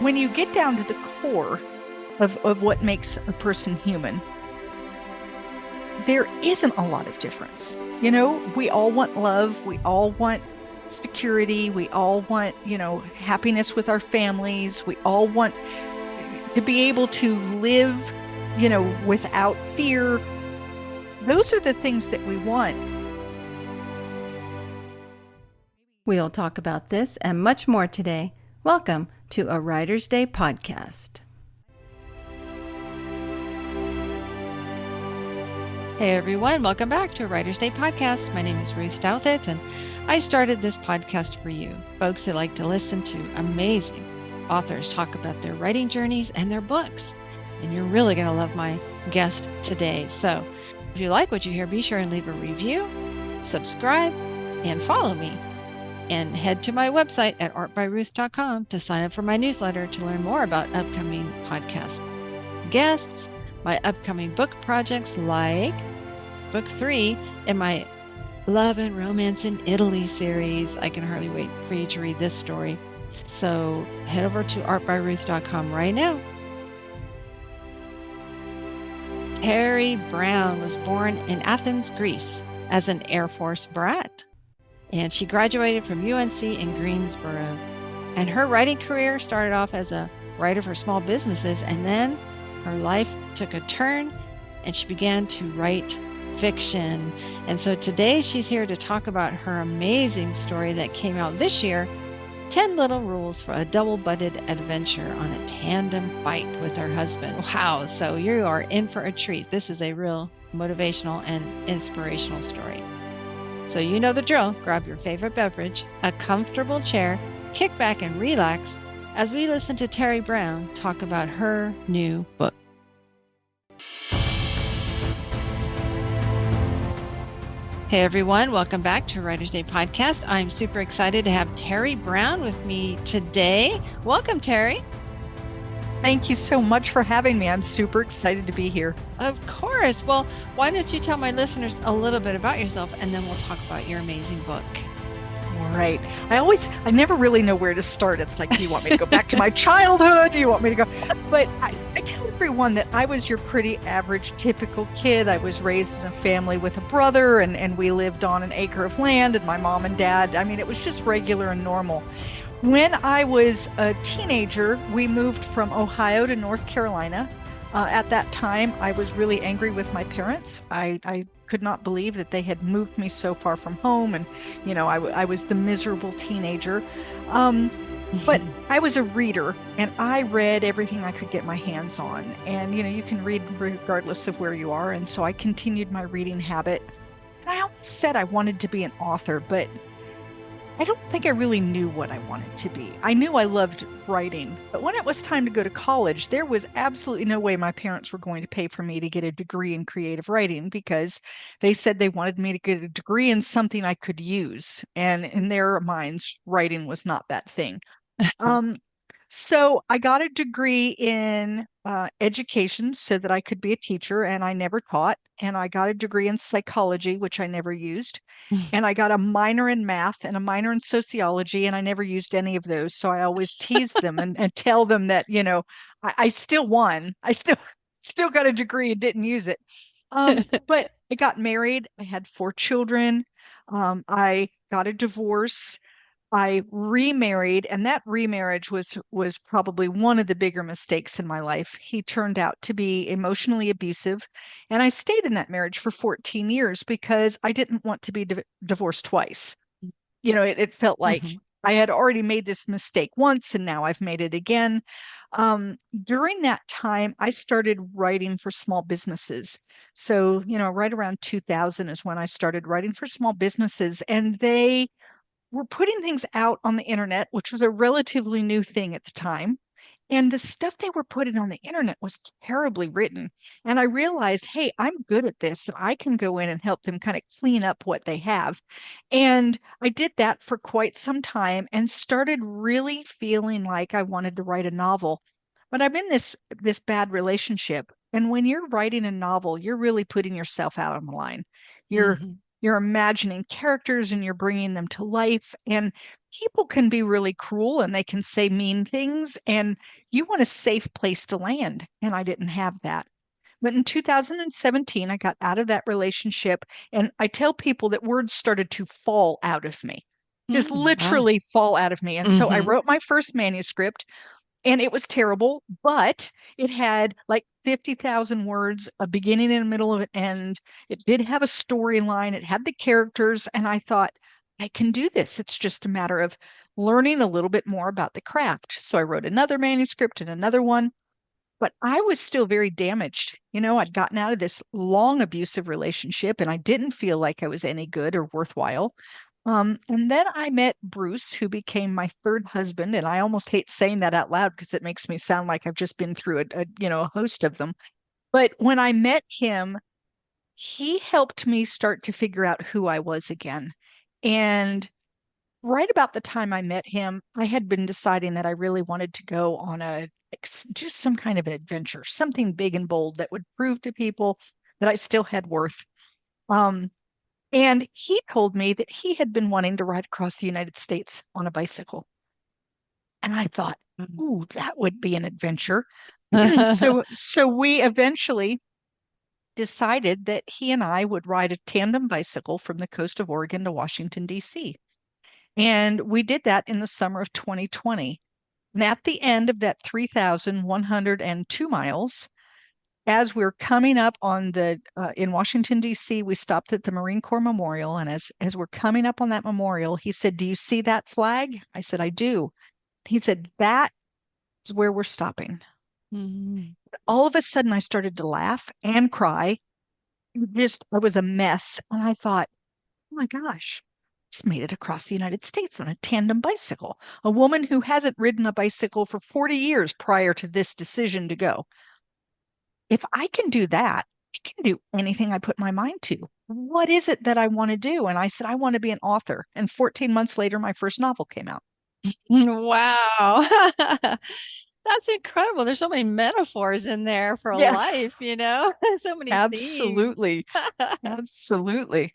When you get down to the core of what makes a person human, there isn't a lot of difference. We all want love, we all want security, we all want, happiness with our families, we all want to be able to live, without fear. Those are the things that we want. We'll talk about this and much more today. Welcome to a Writer's Day podcast. Hey everyone, welcome back to a Writer's Day podcast. My name is Ruth Douthit, and I started this podcast for you, folks that like to listen to amazing authors talk about their writing journeys and their books. And you're really going to love my guest today. So if you like what you hear, be sure and leave a review, subscribe, and follow me. And head to my website at artbyruth.com to sign up for my newsletter to learn more about upcoming podcast guests, my upcoming book projects like Book 3 in my Love and Romance in Italy series. I can hardly wait for you to read this story. So head over to artbyruth.com right now. Teri Brown was born in Athens, Greece as an Air Force brat. And she graduated from UNC in Greensboro. And her writing career started off as a writer for small businesses, and then her life took a turn and she began to write fiction. And so today she's here to talk about her amazing story that came out this year, 10 Little Rules for a Double-Butted Adventure on a Tandem Bike with her husband. Wow, so you are in for a treat. This is a real motivational and inspirational story. So you know the drill. Grab your favorite beverage, a comfortable chair, kick back and relax as we listen to Teri Brown talk about her new book. Hey everyone, welcome back to Writer's Day podcast. I'm super excited to have Teri Brown with me today. Welcome, Teri. Thank you so much for having me. I'm super excited to be here. Of course. Well, why don't you tell my listeners a little bit about yourself, and then we'll talk about your amazing book. All right. I never really know where to start. It's like, do you want me to go back to my childhood? Do you want me to go? But I tell everyone that I was your pretty average, typical kid. I was raised in a family with a brother, and we lived on an acre of land, and my mom and dad, it was just regular and normal. When I was a teenager, we moved from Ohio to North Carolina. At that time, I was really angry with my parents. I could not believe that they had moved me so far from home, and I was the miserable teenager. But I was a reader, and I read everything I could get my hands on. And you can read regardless of where you are, and so I continued my reading habit. And I always said I wanted to be an author, but I don't think I really knew what I wanted to be. I knew I loved writing, but when it was time to go to college, there was absolutely no way my parents were going to pay for me to get a degree in creative writing, because they said they wanted me to get a degree in something I could use. And in their minds, writing was not that thing. So I got a degree in education so that I could be a teacher, and I never taught. And I got a degree in psychology, which I never used. And I got a minor in math and a minor in sociology, and I never used any of those. So I always tease them and tell them that, I still won. I still got a degree and didn't use it. But I got married. I had 4 children. I got a divorce. I remarried, and that remarriage was probably one of the bigger mistakes in my life. He turned out to be emotionally abusive, and I stayed in that marriage for 14 years because I didn't want to be divorced twice. It felt like I had already made this mistake once, and now I've made it again. During that time, I started writing for small businesses. So, right around 2000 is when I started writing for small businesses, and they were putting things out on the internet, which was a relatively new thing at the time. And the stuff they were putting on the internet was terribly written. And I realized, hey, I'm good at this. And I can go in and help them kind of clean up what they have. And I did that for quite some time and started really feeling like I wanted to write a novel. But I'm in this bad relationship. And when you're writing a novel, you're really putting yourself out on the line. You're imagining characters and you're bringing them to life. And people can be really cruel and they can say mean things, and you want a safe place to land. And I didn't have that. But in 2017, I got out of that relationship, and I tell people that words started to fall out of me, just Wow. literally fall out of me. And so I Hmm. wrote my first manuscript, and it was terrible, but it had like 50,000 words, a beginning and a middle of an end. It did have a storyline, it had the characters, and I thought, I can do this. It's just a matter of learning a little bit more about the craft. So I wrote another manuscript and another one, but I was still very damaged. I'd gotten out of this long abusive relationship and I didn't feel like I was any good or worthwhile. And then I met Bruce, who became my third husband, and I almost hate saying that out loud because it makes me sound like I've just been through a host of them. But when I met him, he helped me start to figure out who I was again. And right about the time I met him, I had been deciding that I really wanted to go on just some kind of an adventure, something big and bold that would prove to people that I still had worth. Um, and he told me that he had been wanting to ride across the United States on a bicycle. And I thought, ooh, that would be an adventure. So we eventually decided that he and I would ride a tandem bicycle from the coast of Oregon to Washington, D.C. And we did that in the summer of 2020. And at the end of that 3,102 miles, as we're coming up on in Washington, D.C., we stopped at the Marine Corps Memorial. And as we're coming up on that memorial, he said, "Do you see that flag?" I said, "I do." He said, "That is where we're stopping." Mhm. All of a sudden, I started to laugh and cry. I was a mess. And I thought, oh my gosh, just made it across the United States on a tandem bicycle. A woman who hasn't ridden a bicycle for 40 years prior to this decision to go. If I can do that, I can do anything I put my mind to. What is it that I want to do? And I said, I want to be an author. And 14 months later, my first novel came out. Wow. That's incredible. There's so many metaphors in there for Yeah, life, so many themes. absolutely. Absolutely.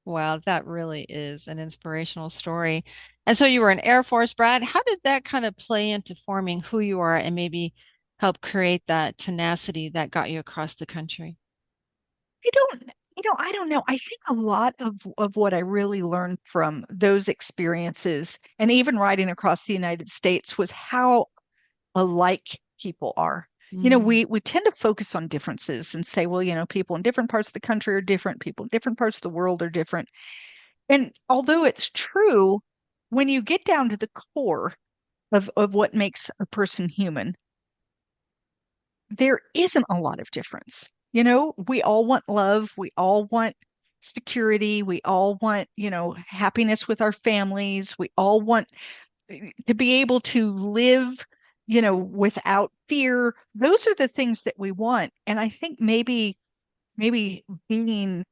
Wow, that really is an inspirational story. And so you were an Air Force brat. How did that kind of play into forming who you are and maybe help create that tenacity that got you across the country? I don't know. I think a lot of what I really learned from those experiences and even riding across the United States was how alike people are. Mm. We tend to focus on differences and say, well, people in different parts of the country are different, people in different parts of the world are different. And although it's true, when you get down to the core of what makes a person human, there isn't a lot of difference. We all want love, we all want security, we all want, happiness with our families, we all want to be able to live, without fear. Those are the things that we want. And I think maybe being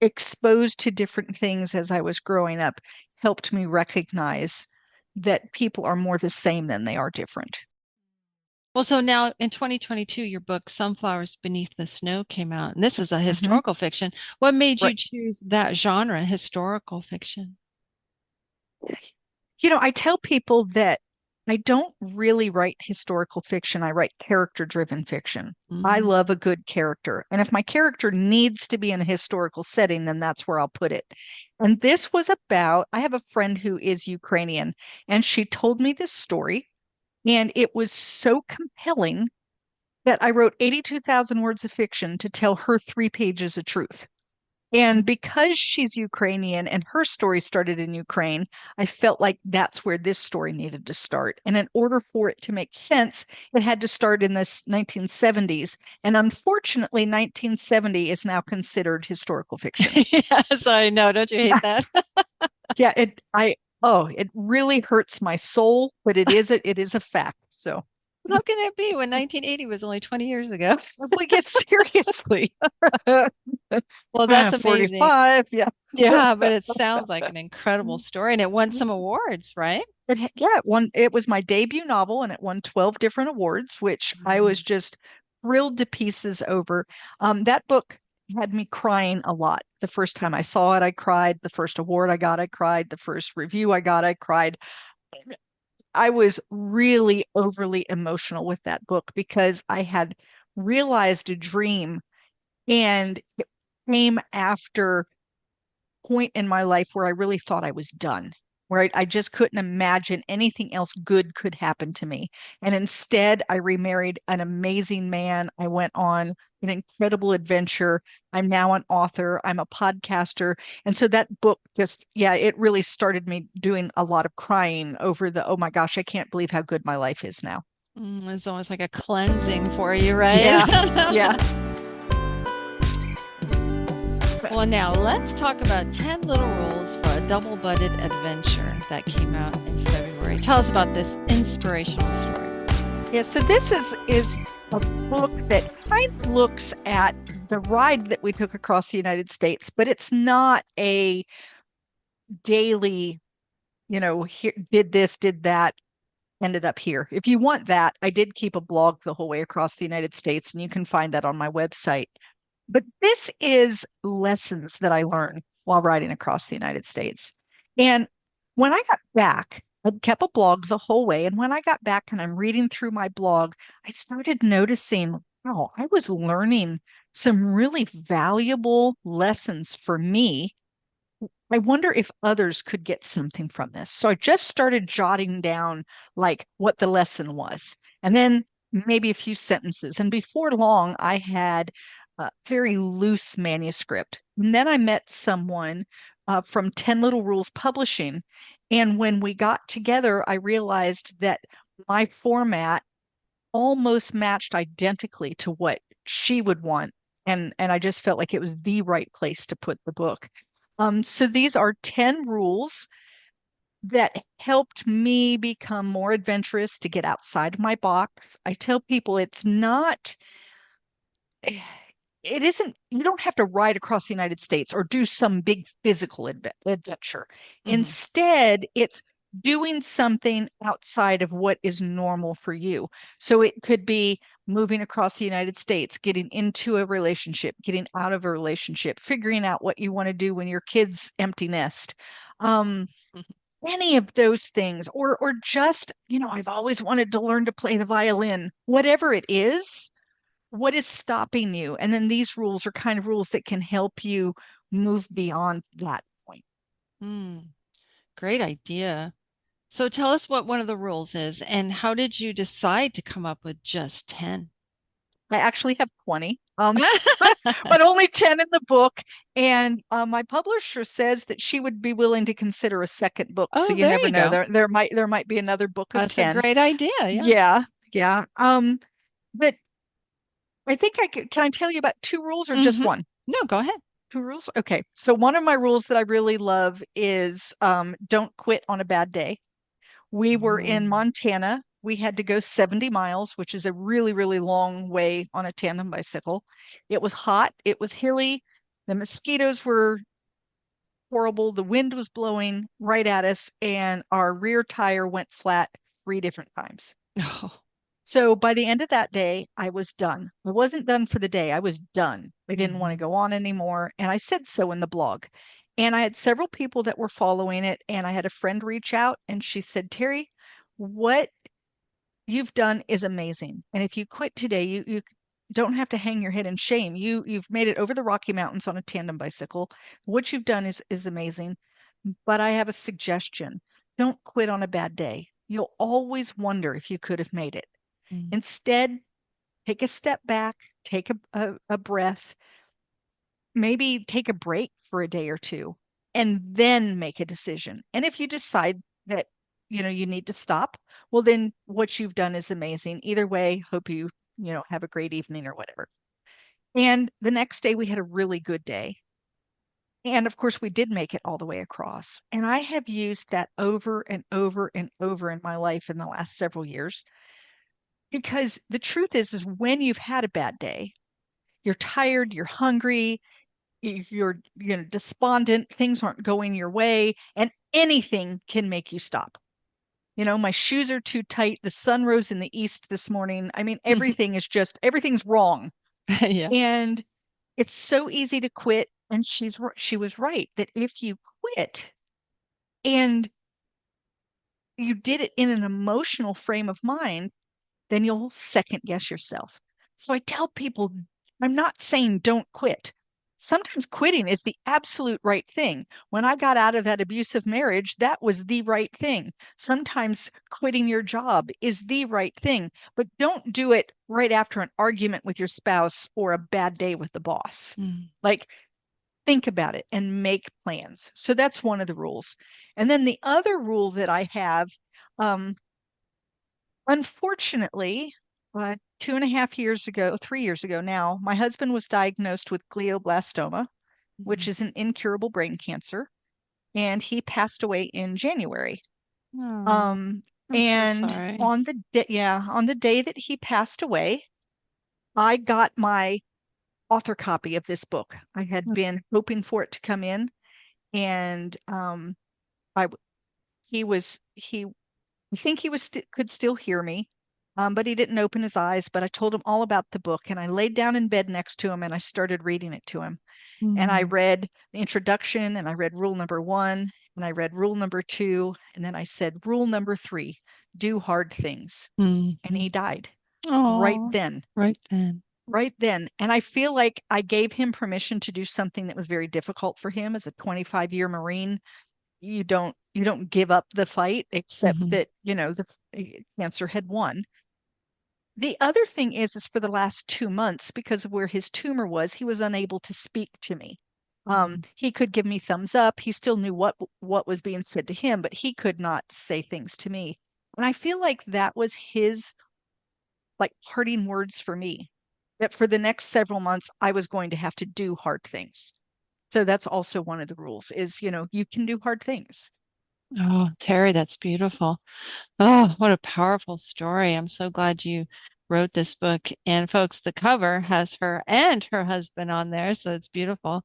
exposed to different things as I was growing up helped me recognize that people are more the same than they are different. Well, so now in 2022, your book Sunflowers Beneath the Snow came out, and this is a Hmm. historical fiction. What made Right. you choose that genre, historical fiction? I tell people that I don't really write historical fiction. I write character-driven fiction. I Mm. love a good character. And if my character needs to be in a historical setting, then that's where I'll put it. And this was I have a friend who is Ukrainian, and she told me this story, and it was so compelling that I wrote 82,000 words of fiction to tell her 3 pages of truth. And because she's Ukrainian and her story started in Ukraine, I felt like that's where this story needed to start. And in order for it to make sense, it had to start in the 1970s. And unfortunately, 1970 is now considered historical fiction. Yes, I know. Don't you hate that? Yeah, it really hurts my soul, but it is a fact. So, How can it be when 1980 was only 20 years ago? well, yes, seriously. Well, that's amazing. 45, yeah. Yeah, but it sounds like an incredible story, and it won some awards, right? Yeah, it was my debut novel and it won 12 different awards, which I was Mhm. just thrilled to pieces over. That book had me crying a lot. The first time I saw it, I cried. The first award I got, I cried. The first review I got, I cried. I was really overly emotional with that book because I had realized a dream, and it came after point in my life where I really thought I was done, where I just couldn't imagine anything else good could happen to me. And instead, I remarried an amazing man. I went on an incredible adventure. I'm now an author, I'm a podcaster. And so that book just, yeah, it really started me doing a lot of crying over the, oh my gosh, I can't believe how good my life is now. It's almost like a cleansing for you, right? Yeah. Yeah. Well, now let's talk about 10 Little Rules for a Double-Butted Adventure that came out in February. Tell us about this inspirational story. Yeah, so this is a book that kind of looks at the ride that we took across the United States, but it's not a daily, here, did this, did that, ended up here. If you want that, I did keep a blog the whole way across the United States, and you can find that on my website. But this is lessons that I learned while riding across the United States. And when I got back, I kept a blog the whole way. And when I got back and I'm reading through my blog, I started noticing, wow, I was learning some really valuable lessons for me. I wonder if others could get something from this. So I just started jotting down like what the lesson was, and then maybe a few sentences. And before long, I had a very loose manuscript. And then I met someone from 10 Little Rules Publishing. And when we got together, I realized that my format almost matched identically to what she would want. And I just felt like it was the right place to put the book. So these are 10 rules that helped me become more adventurous, to get outside my box. I tell people it's not, it isn't, you don't have to ride across the United States or do some big physical adventure. Mm-hmm. Instead, it's doing something outside of what is normal for you. So it could be moving across the United States, getting into a relationship, getting out of a relationship, figuring out what you want to do when your kids empty nest. Um, any of those things, or just, I've always wanted to learn to play the violin. Whatever it is, what is stopping you? And then these rules are kind of rules that can help you move beyond that point. Mm, great idea. So tell us what one of the rules is and how did you decide to come up with just 10? I actually have 20, but only 10 in the book. And my publisher says that she would be willing to consider a second book. So Oh, you there never you know. go. There might be another book of That's a 10. great idea. Yeah. Yeah, yeah. But I think can I tell you about two rules or just Mm-hmm. one? No, go ahead. Two rules? Okay. So one of my rules that I really love is don't quit on a bad day. We were in Mm. Montana. We had to go 70 miles, which is a really, really long way on a tandem bicycle. It was hot. It was hilly. The mosquitoes were horrible. The wind was blowing right at us, and our rear tire went flat 3 different times. Oh. So by the end of that day, I was done. I wasn't done for the day. I was done. I didn't want to Mm-hmm. go on anymore. And I said so in the blog. And I had several people that were following it. And I had a friend reach out and she said, Teri, what you've done is amazing. And if you quit today, you don't have to hang your head in shame. You've made it over the Rocky Mountains on a tandem bicycle. What you've done is amazing. But I have a suggestion. Don't quit on a bad day. You'll always wonder if you could have made it. Mm. Instead, take a step back, take a breath, maybe take a break for a day or two, and then make a decision. And if you decide that, you need to stop, well, then what you've done is amazing. Either way, hope you have a great evening or whatever. And the next day we had a really good day. And of course, we did make it all the way across. And I have used that over and over and over in my life in the last several years. Because the truth is when you've had a bad day, you're tired, you're hungry, you're despondent, things aren't going your way, and anything can make you stop. My shoes are too tight, the sun rose in the east this morning. I mean, everything's wrong. Yeah. And it's so easy to quit. And she was right that if you quit and you did it in an emotional frame of mind, then you'll second guess yourself. So I tell people, I'm not saying don't quit. Sometimes quitting is the absolute right thing. When I got out of that abusive marriage, that was the right thing. Sometimes quitting your job is the right thing, but don't do it right after an argument with your spouse or a bad day with the boss. Mm. Like, think about it and make plans. So that's one of the rules. And then the other rule that I have, um, unfortunately, 2.5 years ago, 3 years ago now, my husband was diagnosed with glioblastoma, which Mhm. is an incurable brain cancer, and he passed away in January. Oh, Um, I'm so and sorry. on the day that he passed away, I got my author copy of this book. I had been hoping for it to come in, and I he I think he was could still hear me, but he didn't open his eyes. But I told him all about the book, and I laid down in bed next to him, and I started reading it to him. And I Mm. read the introduction, and I read rule number one, and I read rule number two, and then I said rule number three: do hard things. And Mhm. he died right Oh, then, right then. right then. And I feel like I gave him permission to do something that was very difficult for him as a 25-year Marine. You don't give up the fight, except Mhm. that the cancer had won. The other thing is for the last 2 months, because of where his tumor was, he was unable to speak to me. Mhm. He could give me thumbs up. He still knew what was being said to him, but he could not say things to me. And I feel like that was his like parting words for me, that for the next several months I was going to have to do hard things. So that's also one of the rules is, you can do hard things. Oh, Terry, that's beautiful. Oh, what a powerful story. I'm so glad you wrote this book. And folks, the cover has her and her husband on there, so it's beautiful.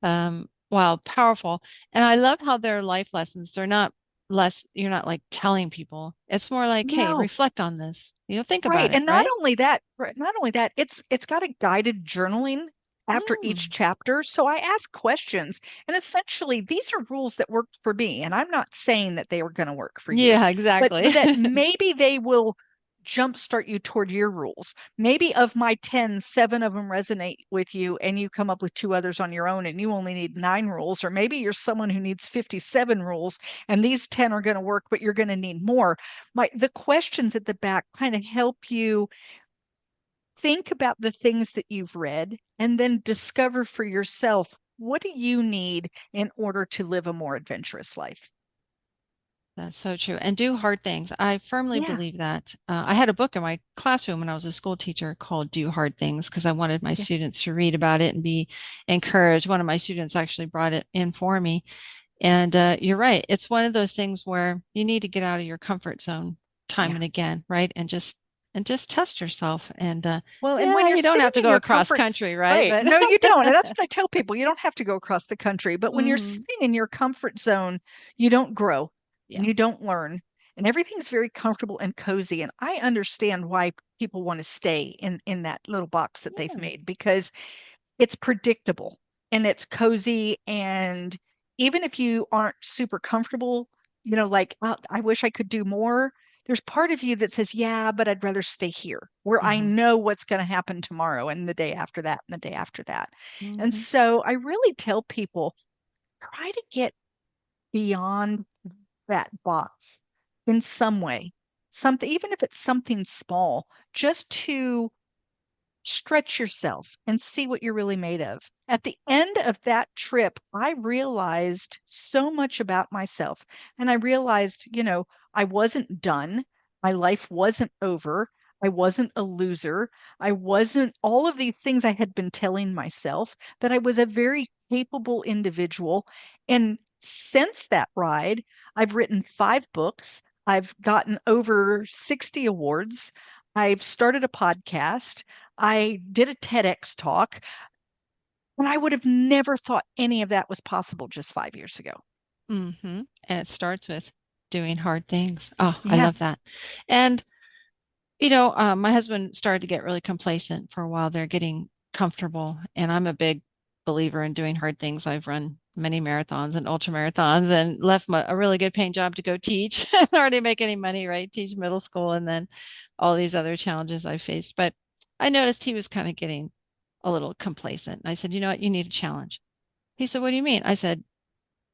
Wow, powerful. And I love how they're life lessons. They're not less, you're not like telling people. It's more like, hey, No, reflect on this. Think right. about it, And not right? only that, not only that, it's got a guided journaling after each Mm. chapter. So I ask questions, and essentially these are rules that worked for me. And I'm not saying that they were going to work for you, Yeah, but exactly. that maybe they will jumpstart you toward your rules. Maybe of my 10, 7 of them resonate with you, and you come up with two others on your own, and you only need 9 rules. Or maybe you're someone who needs 57 rules, and these 10 are going to work, but you're going to need more. The questions at the back kind of help you think about the things that you've read and then discover for yourself, what do you need in order to live a more adventurous life? That's so true. And do hard things. I firmly Yeah, believe that. I had a book in my classroom when I was a school teacher called Do Hard Things because I wanted my yeah, students to read about it and be encouraged. One of my students actually brought it in for me. And you're right. It's one of those things where you need to get out of your comfort zone time yeah. and again, right? And just test yourself. And Well, and when yeah, you're you don't sitting have to in go your across comfort, country, right? right? But No, you don't. And that's what I tell people. You don't have to go across the country, but when you're hmm, sitting in your comfort zone, you don't grow yeah. and you don't learn. And everything's very comfortable and cozy. And I understand why people want to stay in that little box that they've Yeah. made, because it's predictable and it's cozy. And even if you aren't super comfortable, like, "Oh, I wish I could do more." There's part of you that says, yeah, but I'd rather stay here where I Hmm. know what's going to happen tomorrow and the day after that and the day after that. And Hmm. so I really tell people, try to get beyond that box in some way, something, even if it's something small, just to stretch yourself and see what you're really made of. At the end of that trip, I realized so much about myself. And I realized, I wasn't done. My life wasn't over. I wasn't a loser. I wasn't all of these things I had been telling myself, that I was a very capable individual. And since that ride, I've written 5 books. I've gotten over 60 awards. I've started a podcast. I did a TEDx talk, and I would have never thought any of that was possible just 5 years ago. Hmm. And it starts with doing hard things. Oh, I Yeah. love that. And my husband started to get really complacent for a while there, getting comfortable. And I'm a big believer in doing hard things. I've run many marathons and ultra marathons and left a really good paying job to go teach. I already make any money, right? Teach middle school and then all these other challenges I faced. But I noticed he was kind of getting a little complacent. And I said, you know what? You need a challenge. He said, what do you mean? I said,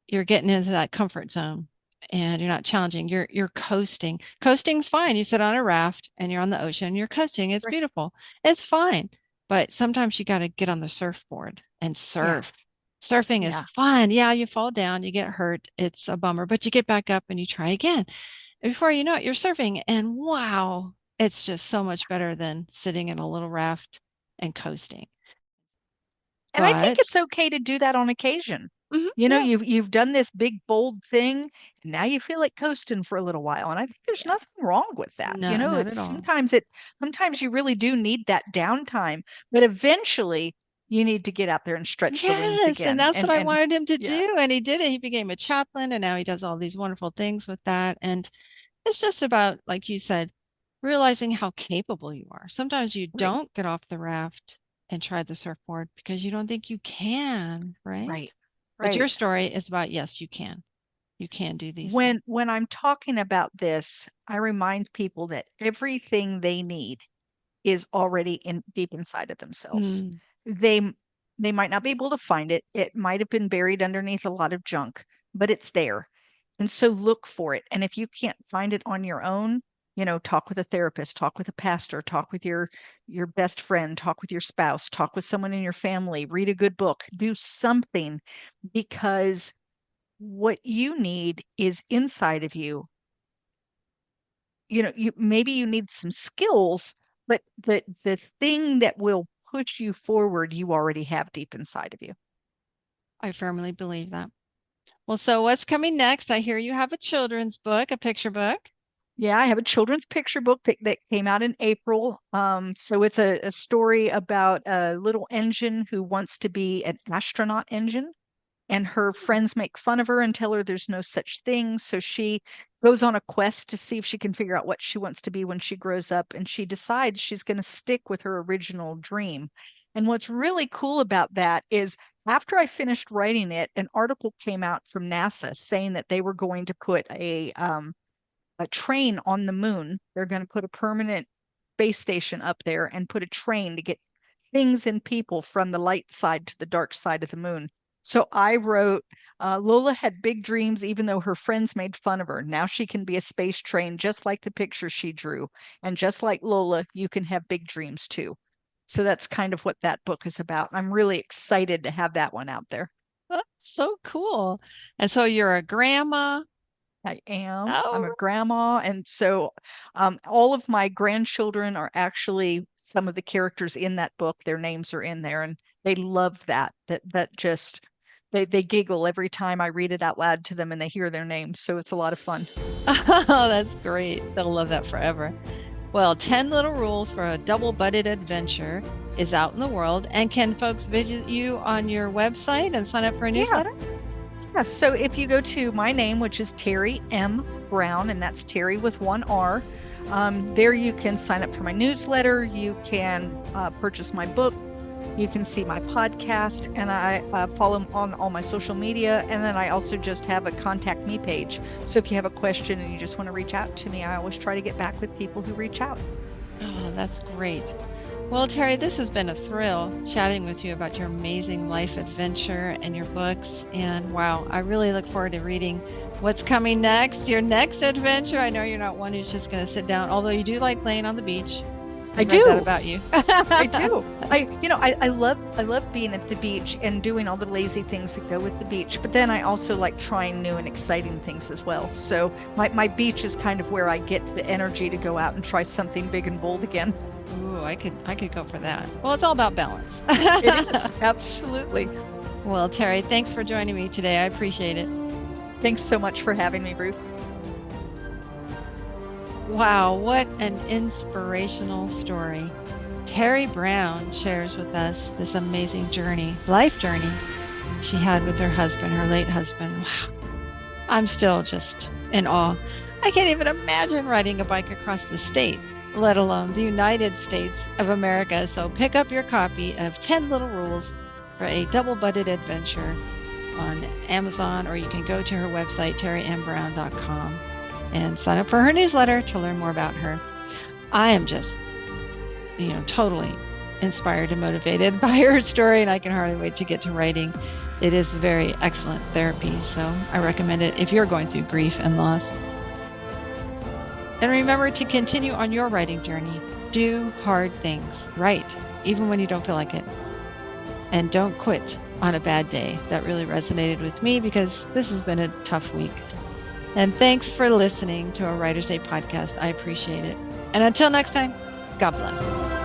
you're getting into that comfort zone and you're not challenging. You're coasting. Coasting's fine. You sit on a raft and you're on the ocean, you're coasting. It's Right. beautiful. It's fine. But sometimes you got to get on the surfboard and Yeah. surf. Surfing is Yeah. fun. Yeah, you fall down, you get hurt. It's a bummer, but you get back up and you try again. And before you know it, you're surfing and wow, it's just so much better than sitting in a little raft and coasting. And I think it's But okay to do that on occasion. yeah, You've done this big bold thing, and now you feel like coasting for a little while. And I think there's yeah, nothing wrong with that. no, not at It's all. sometimes you really do need that downtime, but eventually you need to get out there and stretch the wings Yes, and again. that's what I And wanted him to yeah, do, and he did it. He became a chaplain, and now he does all these wonderful things with that. And it's just about, like you said, realizing how capable you are. Sometimes you right, don't get off the raft and try the surfboard because you don't think you can, right, right? But your right. story is about, yes, you can. You can do these things. When I'm talking about this, I remind people that everything they need is already in deep inside of themselves. Mm, They they might not be able to find it. It might have been buried underneath a lot of junk, but it's there. And so look for it. And if you can't find it on your own, talk with a therapist, talk with a pastor, talk with your best friend, talk with your spouse, talk with someone in your family, read a good book, do something because what you need is inside of you. You need some skills, but the thing that will push you forward, you already have deep inside of you. I firmly believe that. Well, so what's coming next? I hear you have a children's book, a picture book. Yeah, I have a children's picture book that came out in April. So it's a story about a little engine who wants to be an astronaut engine. And her friends make fun of her and tell her there's no such thing. So she goes on a quest to see if she can figure out what she wants to be when she grows up. And she decides she's going to stick with her original dream. And what's really cool about that is after I finished writing it, an article came out from NASA saying that they were going to put a train on the moon. They're going to put a permanent space station up there and put a train to get things and people from the light side to the dark side of the moon. So I wrote, Lola had big dreams, even though her friends made fun of her. Now she can be a space train, just like the picture she drew. And just like Lola, you can have big dreams too. So that's kind of what that book is about. I'm really excited to have that one out there. Oh, so cool. And so you're a grandma. I am. I'm Oh, a grandma. And so all of my grandchildren are actually some of the characters in that book. Their names are in there and they love that. That just they giggle every time I read it out loud to them and they hear their names. So it's a lot of fun. oh, that's great. They'll love that forever. Well, 10 Little Rules for a Double-Butted Adventure is out in the world. And can folks visit you on your website and sign up for a Yeah. newsletter? Yeah. So if you go to my name, which is Teri M. Brown, and that's Teri with one R, there you can sign up for my newsletter. You can purchase my book. You can see my podcast, and I follow on all my social media. And then I also just have a contact me page. So if you have a question and you just want to reach out to me, I always try to get back with people who reach out. Oh, that's great. Well, Teri, this has been a thrill chatting with you about your amazing life adventure and your books. And wow, I really look forward to reading what's coming next, your next adventure. I know you're not one who's just going to sit down, although you do like laying on the beach. I Read that do. about you. I do. I love being at the beach and doing all the lazy things that go with the beach. But then I also like trying new and exciting things as well. So my beach is kind of where I get the energy to go out and try something big and bold again. Ooh, I could go for that. Well, it's all about balance. It is. Absolutely. Well, Teri, thanks for joining me today. I appreciate it. Thanks so much for having me, Ruth. Wow, what an inspirational story. Teri Brown shares with us this amazing journey, life journey she had with her husband, her late husband. Wow. I'm still just in awe. I can't even imagine riding a bike across the state let alone the United States of America. So pick up your copy of 10 Little Rules for a Double-Butted Adventure on Amazon, or you can go to her website, terimBrown.com, and sign up for her newsletter to learn more about her. I am just, totally inspired and motivated by her story, and I can hardly wait to get to writing. It is very excellent therapy, so I recommend it if you're going through grief and loss. And remember to continue on your writing journey. Do hard things. Write, even when you don't feel like it. And don't quit on a bad day. That really resonated with me because this has been a tough week. And thanks for listening to a Writer's Day podcast. I appreciate it. And until next time, God bless.